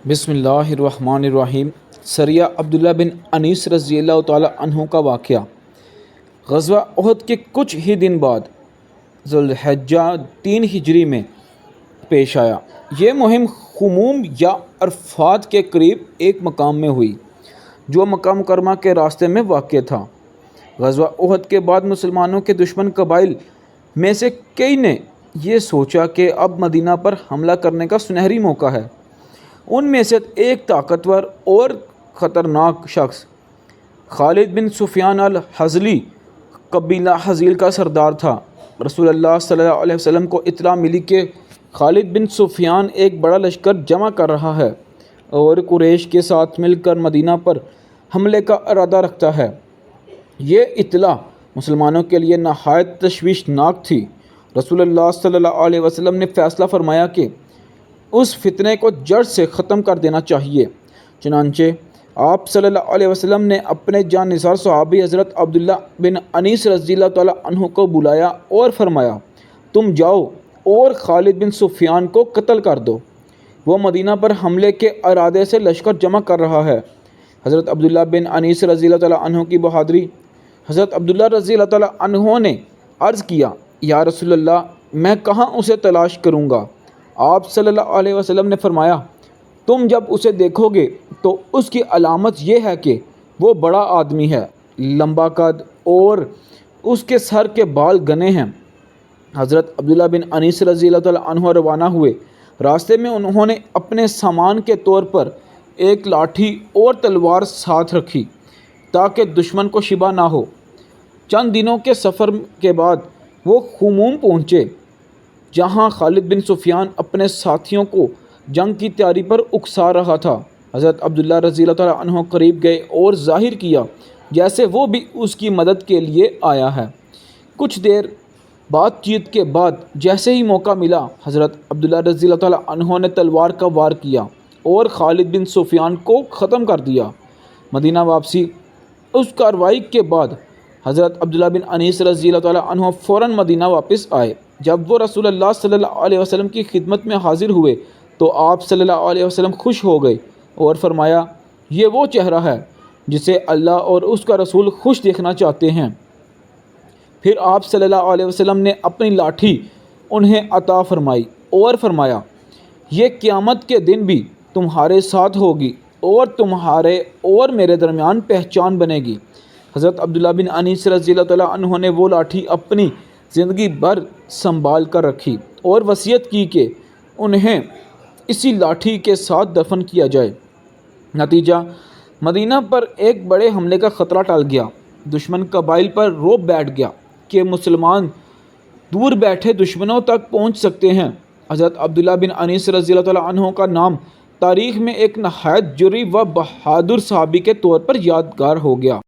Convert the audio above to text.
بسم اللہ الرحمن الرحیم۔ سریہ عبداللہ بن انیس رضی اللہ تعالیٰ عنہ کا واقعہ غزوہ احد کے کچھ ہی دن بعد ذوالحجہ 3 ہجری میں پیش آیا۔ یہ مہم خموم یا عرفات کے قریب ایک مقام میں ہوئی جو مکہ مکرمہ کے راستے میں واقع تھا۔ غزوہ احد کے بعد مسلمانوں کے دشمن قبائل میں سے کئی نے یہ سوچا کہ اب مدینہ پر حملہ کرنے کا سنہری موقع ہے۔ ان میں سے ایک طاقتور اور خطرناک شخص خالد بن سفیان الحضلی قبیلہ حضیل کا سردار تھا۔ رسول اللہ صلی اللہ علیہ وسلم کو اطلاع ملی کہ خالد بن سفیان ایک بڑا لشکر جمع کر رہا ہے اور قریش کے ساتھ مل کر مدینہ پر حملے کا ارادہ رکھتا ہے۔ یہ اطلاع مسلمانوں کے لیے نہایت تشویشناک تھی۔ رسول اللہ صلی اللہ علیہ وسلم نے فیصلہ فرمایا کہ اس فتنے کو جڑ سے ختم کر دینا چاہیے۔ چنانچہ آپ صلی اللہ علیہ وسلم نے اپنے جان نثار صحابی حضرت عبداللہ بن انیس رضی اللہ تعالیٰ عنہ کو بلایا اور فرمایا، تم جاؤ اور خالد بن سفیان کو قتل کر دو، وہ مدینہ پر حملے کے ارادے سے لشکر جمع کر رہا ہے۔ حضرت عبداللہ بن انیس رضی اللہ تعالیٰ عنہ کی بہادری۔ حضرت عبداللہ رضی اللہ تعالیٰ عنہ نے عرض کیا، یا رسول اللہ، میں کہاں اسے تلاش کروں گا؟ آپ صلی اللہ علیہ وسلم نے فرمایا، تم جب اسے دیکھو گے تو اس کی علامت یہ ہے کہ وہ بڑا آدمی ہے، لمبا قد، اور اس کے سر کے بال گھنے ہیں۔ حضرت عبداللہ بن انیس رضی اللہ تعالیٰ عنہ روانہ ہوئے۔ راستے میں انہوں نے اپنے سامان کے طور پر ایک لاٹھی اور تلوار ساتھ رکھی تاکہ دشمن کو شبہ نہ ہو۔ چند دنوں کے سفر کے بعد وہ خموم پہنچے، جہاں خالد بن سفیان اپنے ساتھیوں کو جنگ کی تیاری پر اکسا رہا تھا۔ حضرت عبداللہ رضی اللہ تعالیٰ عنہ قریب گئے اور ظاہر کیا جیسے وہ بھی اس کی مدد کے لیے آیا ہے۔ کچھ دیر بات چیت کے بعد جیسے ہی موقع ملا، حضرت عبداللہ رضی اللہ تعالیٰ عنہ نے تلوار کا وار کیا اور خالد بن سفیان کو ختم کر دیا۔ مدینہ واپسی۔ اس کارروائی کے بعد حضرت عبداللہ بن انیس رضی اللہ تعالیٰ عنہ فوراً مدینہ واپس آئے۔ جب وہ رسول اللہ صلی اللہ علیہ وسلم کی خدمت میں حاضر ہوئے تو آپ صلی اللہ علیہ وسلم خوش ہو گئے اور فرمایا، یہ وہ چہرہ ہے جسے اللہ اور اس کا رسول خوش دیکھنا چاہتے ہیں۔ پھر آپ صلی اللہ علیہ وسلم نے اپنی لاٹھی انہیں عطا فرمائی اور فرمایا، یہ قیامت کے دن بھی تمہارے ساتھ ہوگی اور تمہارے اور میرے درمیان پہچان بنے گی۔ حضرت عبداللہ بن انیس رضی اللہ تعالیٰ عنہ نے وہ لاٹھی اپنی زندگی بھر سنبھال کر رکھی اور وصیت کی کہ انہیں اسی لاٹھی کے ساتھ دفن کیا جائے۔ نتیجہ، مدینہ پر ایک بڑے حملے کا خطرہ ٹل گیا۔ دشمن قبائل پر رعب بیٹھ گیا کہ مسلمان دور بیٹھے دشمنوں تک پہنچ سکتے ہیں۔ حضرت عبداللہ بن انیس رضی اللہ تعالیٰ عنہ کا نام تاریخ میں ایک نہایت جرئی و بہادر صحابی کے طور پر یادگار ہو گیا۔